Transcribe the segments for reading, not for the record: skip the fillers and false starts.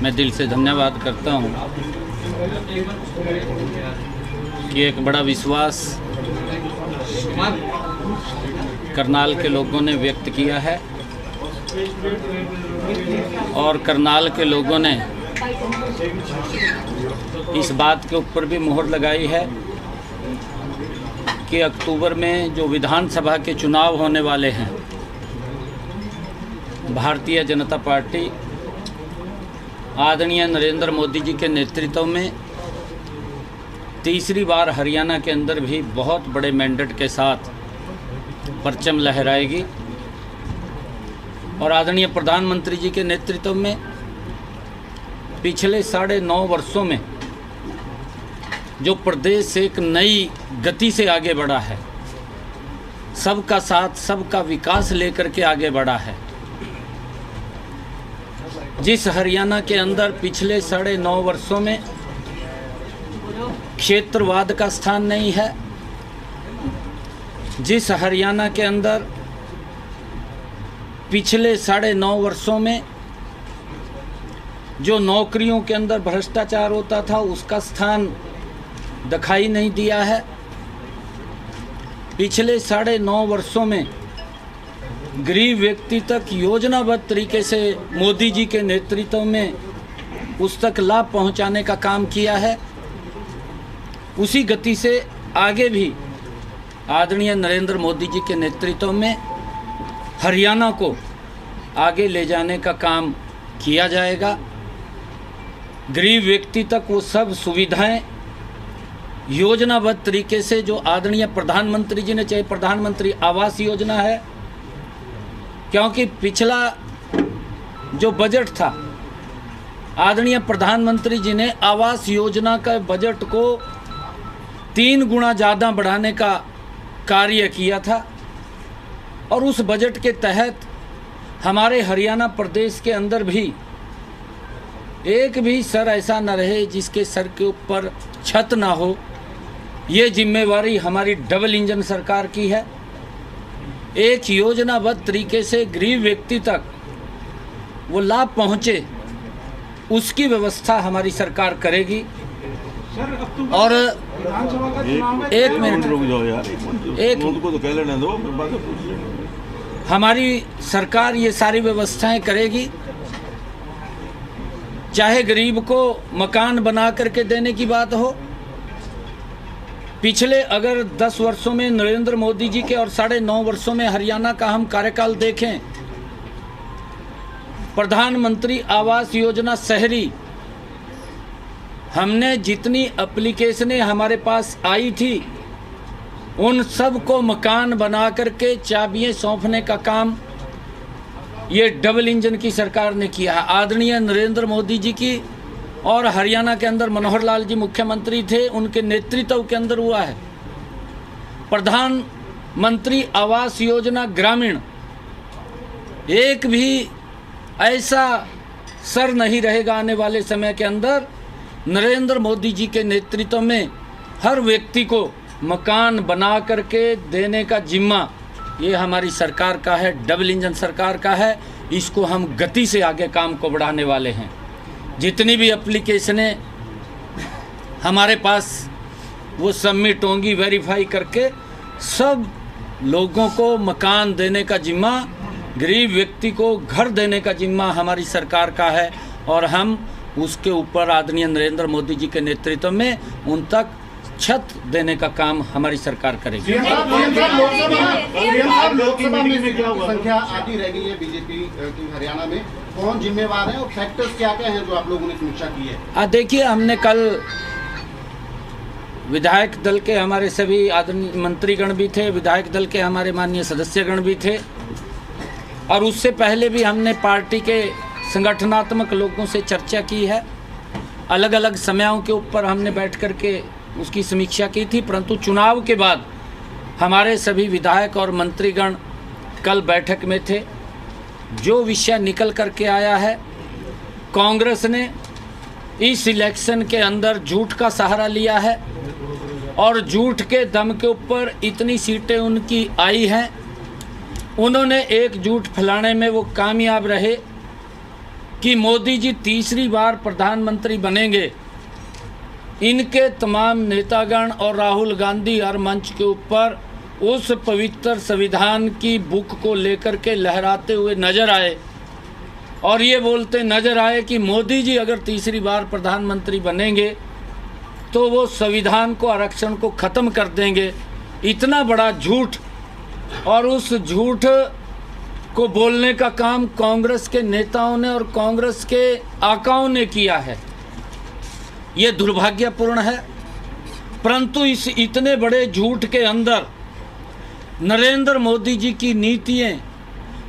मैं दिल से धन्यवाद करता हूं कि एक बड़ा विश्वास करनाल के लोगों ने व्यक्त किया है और करनाल के लोगों ने इस बात के ऊपर भी मोहर लगाई है कि अक्टूबर में जो विधानसभा के चुनाव होने वाले हैं, भारतीय जनता पार्टी आदरणीय नरेंद्र मोदी जी के नेतृत्व में तीसरी बार हरियाणा के अंदर भी बहुत बड़े मैंडेट के साथ परचम लहराएगी और आदरणीय प्रधानमंत्री जी के नेतृत्व में पिछले 9.5 वर्षों में जो प्रदेश एक नई गति से आगे बढ़ा है, सबका साथ सबका विकास लेकर के आगे बढ़ा है। जिस हरियाणा के अंदर पिछले 9.5 वर्षों में क्षेत्रवाद का स्थान नहीं है, जिस हरियाणा के अंदर पिछले 9.5 वर्षों में जो नौकरियों के अंदर भ्रष्टाचार होता था उसका स्थान दिखाई नहीं दिया है, पिछले 9.5 वर्षों में गरीब व्यक्ति तक योजनाबद्ध तरीके से मोदी जी के नेतृत्व में उस तक लाभ पहुंचाने का काम किया है। उसी गति से आगे भी आदरणीय नरेंद्र मोदी जी के नेतृत्व में हरियाणा को आगे ले जाने का काम किया जाएगा। गरीब व्यक्ति तक वो सब सुविधाएं योजनाबद्ध तरीके से जो आदरणीय प्रधानमंत्री जी ने, चाहे प्रधानमंत्री आवास योजना है, क्योंकि पिछला जो बजट था आदरणीय प्रधानमंत्री जी ने आवास योजना का बजट को 3 गुना ज़्यादा बढ़ाने का कार्य किया था और उस बजट के तहत हमारे हरियाणा प्रदेश के अंदर भी एक भी सर ऐसा न रहे जिसके सर के ऊपर छत ना हो। ये जिम्मेवारी हमारी डबल इंजन सरकार की है। एक योजनाबद्ध तरीके से गरीब व्यक्ति तक वो लाभ पहुँचे, उसकी व्यवस्था हमारी सरकार करेगी। और एक मिनट रुक जाओ यार, एक उनको तो कह लेने दो। हमारी सरकार ये सारी व्यवस्थाएं करेगी, चाहे गरीब को मकान बना करके देने की बात हो। पिछले अगर 10 वर्षों में नरेंद्र मोदी जी के और 9.5 वर्षों में हरियाणा का हम कार्यकाल देखें, प्रधानमंत्री आवास योजना शहरी, हमने जितनी एप्लीकेशनें हमारे पास आई थी उन सब को मकान बना करके चाबियां सौंपने का काम ये डबल इंजन की सरकार ने किया है। आदरणीय नरेंद्र मोदी जी की और हरियाणा के अंदर मनोहर लाल जी मुख्यमंत्री थे, उनके नेतृत्व के अंदर हुआ है। प्रधानमंत्री आवास योजना ग्रामीण, एक भी ऐसा सर नहीं रहेगा आने वाले समय के अंदर। नरेंद्र मोदी जी के नेतृत्व में हर व्यक्ति को मकान बना करके देने का जिम्मा ये हमारी सरकार का है, डबल इंजन सरकार का है। इसको हम गति से आगे काम को बढ़ाने वाले हैं। जितनी भी एप्लीकेशनें हमारे पास वो सबमिट होंगी, वेरीफाई करके सब लोगों को मकान देने का जिम्मा, गरीब व्यक्ति को घर देने का जिम्मा हमारी सरकार का है और हम उसके ऊपर आदरणीय नरेंद्र मोदी जी के नेतृत्व में उन तक छत देने का काम हमारी सरकार करेगी। लोकसभा में क्या संख्या आती रह गई है बीजेपी की हरियाणा में, कौन जिम्मेवार है और फैक्टर्स क्या क्या हैं जो आप लोगों ने समीक्षा की है? देखिए, हमने कल विधायक दल के हमारे सभी आदरणीय मंत्रीगण भी थे, विधायक दल के हमारे माननीय सदस्यगण भी थे और उससे पहले भी हमने पार्टी के संगठनात्मक लोगों से चर्चा की है। अलग अलग समयों के ऊपर हमने बैठ कर के उसकी समीक्षा की थी, परंतु चुनाव के बाद हमारे सभी विधायक और मंत्रीगण कल बैठक में थे। जो विषय निकल कर के आया है, कांग्रेस ने इस इलेक्शन के अंदर झूठ का सहारा लिया है और झूठ के दम के ऊपर इतनी सीटें उनकी आई हैं। उन्होंने एक झूठ फैलाने में वो कामयाब रहे कि मोदी जी तीसरी बार प्रधानमंत्री बनेंगे, इनके तमाम नेतागण और राहुल गांधी हर मंच के ऊपर उस पवित्र संविधान की बुक को लेकर के लहराते हुए नजर आए और ये बोलते नजर आए कि मोदी जी अगर तीसरी बार प्रधानमंत्री बनेंगे तो वो संविधान को, आरक्षण को ख़त्म कर देंगे। इतना बड़ा झूठ, और उस झूठ को बोलने का काम कांग्रेस के नेताओं ने और कांग्रेस के आकाओं ने किया है। ये दुर्भाग्यपूर्ण है। परंतु इस इतने बड़े झूठ के अंदर नरेंद्र मोदी जी की नीतियाँ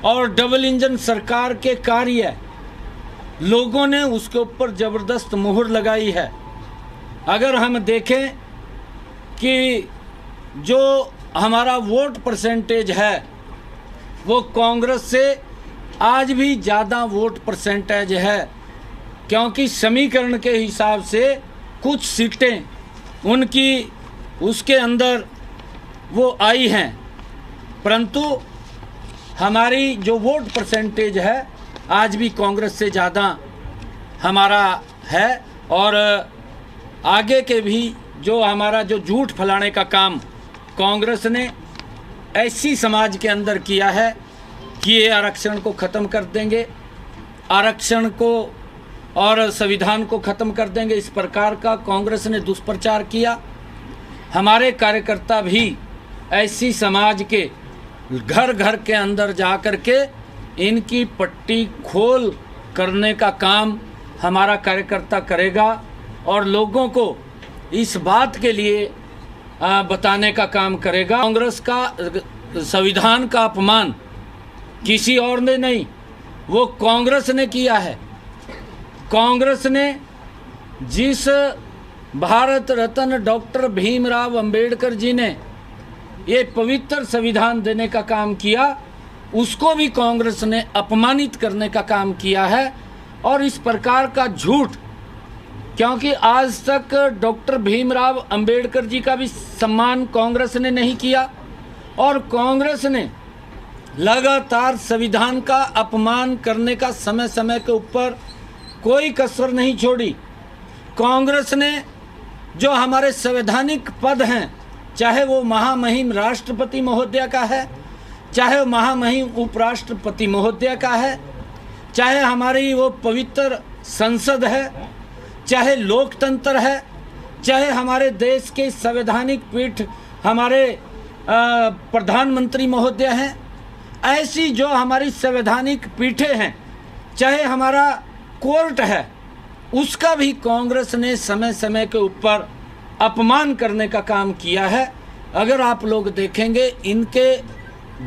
और डबल इंजन सरकार के कार्य, लोगों ने उसके ऊपर ज़बरदस्त मुहर लगाई है। अगर हम देखें कि जो हमारा वोट परसेंटेज है वो कांग्रेस से आज भी ज़्यादा वोट परसेंटेज है, क्योंकि समीकरण के हिसाब से कुछ सीटें उनकी उसके अंदर वो आई हैं, परंतु हमारी जो वोट परसेंटेज है आज भी कांग्रेस से ज़्यादा हमारा है। और आगे के भी जो हमारा जो झूठ फैलाने का काम कांग्रेस ने ऐसी समाज के अंदर किया है कि ये आरक्षण को ख़त्म कर देंगे, आरक्षण को और संविधान को ख़त्म कर देंगे, इस प्रकार का कांग्रेस ने दुष्प्रचार किया। हमारे कार्यकर्ता भी ऐसी समाज के घर घर के अंदर जा कर के इनकी पट्टी खोल करने का काम हमारा कार्यकर्ता करेगा और लोगों को इस बात के लिए बताने का काम करेगा। कांग्रेस का संविधान का अपमान किसी और ने नहीं, वो कांग्रेस ने किया है। कांग्रेस ने जिस भारत रत्न डॉक्टर भीमराव अंबेडकर जी ने ये पवित्र संविधान देने का काम किया, उसको भी कांग्रेस ने अपमानित करने का काम किया है। और इस प्रकार का झूठ, क्योंकि आज तक डॉक्टर भीमराव अंबेडकर जी का भी सम्मान कांग्रेस ने नहीं किया और कांग्रेस ने लगातार संविधान का अपमान करने का समय समय के ऊपर कोई कसर नहीं छोड़ी। कांग्रेस ने जो हमारे संवैधानिक पद हैं, चाहे वो महामहिम राष्ट्रपति महोदय का है, चाहे वो महामहिम उपराष्ट्रपति महोदय का है, चाहे हमारी वो पवित्र संसद है, चाहे लोकतंत्र है, चाहे हमारे देश के संवैधानिक पीठ हमारे प्रधानमंत्री महोदय हैं, ऐसी जो हमारी संवैधानिक पीठें हैं, चाहे हमारा कोर्ट है, उसका भी कांग्रेस ने समय समय के ऊपर अपमान करने का काम किया है। अगर आप लोग देखेंगे इनके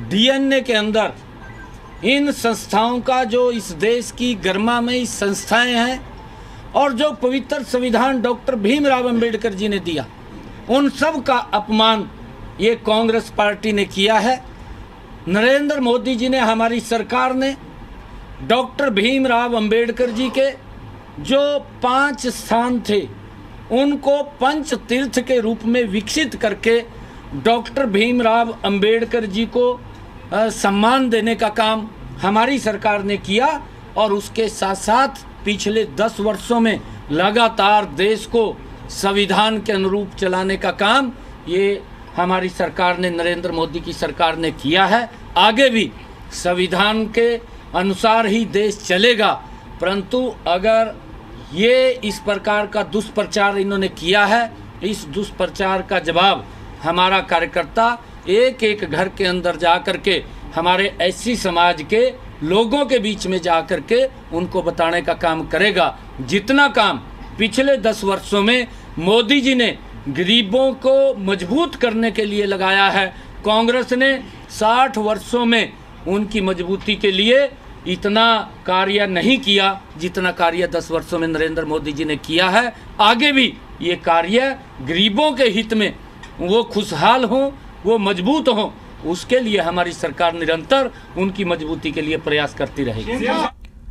डीएनए के अंदर इन संस्थाओं का, जो इस देश की गरिमामयी संस्थाएं हैं और जो पवित्र संविधान डॉक्टर भीमराव अंबेडकर जी ने दिया, उन सब का अपमान ये कांग्रेस पार्टी ने किया है। नरेंद्र मोदी जी ने, हमारी सरकार ने डॉक्टर भीमराव अंबेडकर जी के जो 5 स्थान थे उनको पंच तीर्थ के रूप में विकसित करके डॉक्टर भीमराव अंबेडकर जी को सम्मान देने का काम हमारी सरकार ने किया। और उसके साथ साथ पिछले 10 वर्षों में लगातार देश को संविधान के अनुरूप चलाने का काम ये हमारी सरकार ने, नरेंद्र मोदी की सरकार ने किया है। आगे भी संविधान के अनुसार ही देश चलेगा, परंतु अगर ये इस प्रकार का दुष्प्रचार इन्होंने किया है, इस दुष्प्रचार का जवाब हमारा कार्यकर्ता एक एक घर के अंदर जा कर के, हमारे ऐसी समाज के लोगों के बीच में जा कर के उनको बताने का काम करेगा। जितना काम पिछले 10 वर्षों में मोदी जी ने गरीबों को मजबूत करने के लिए लगाया है, कांग्रेस ने 60 वर्षों में उनकी मजबूती के लिए इतना कार्य नहीं किया जितना कार्य 10 वर्षों में नरेंद्र मोदी जी ने किया है। आगे भी ये कार्य गरीबों के हित में, वो खुशहाल हों, वो मजबूत हों, उसके लिए हमारी सरकार निरंतर उनकी मजबूती के लिए प्रयास करती रहेगी।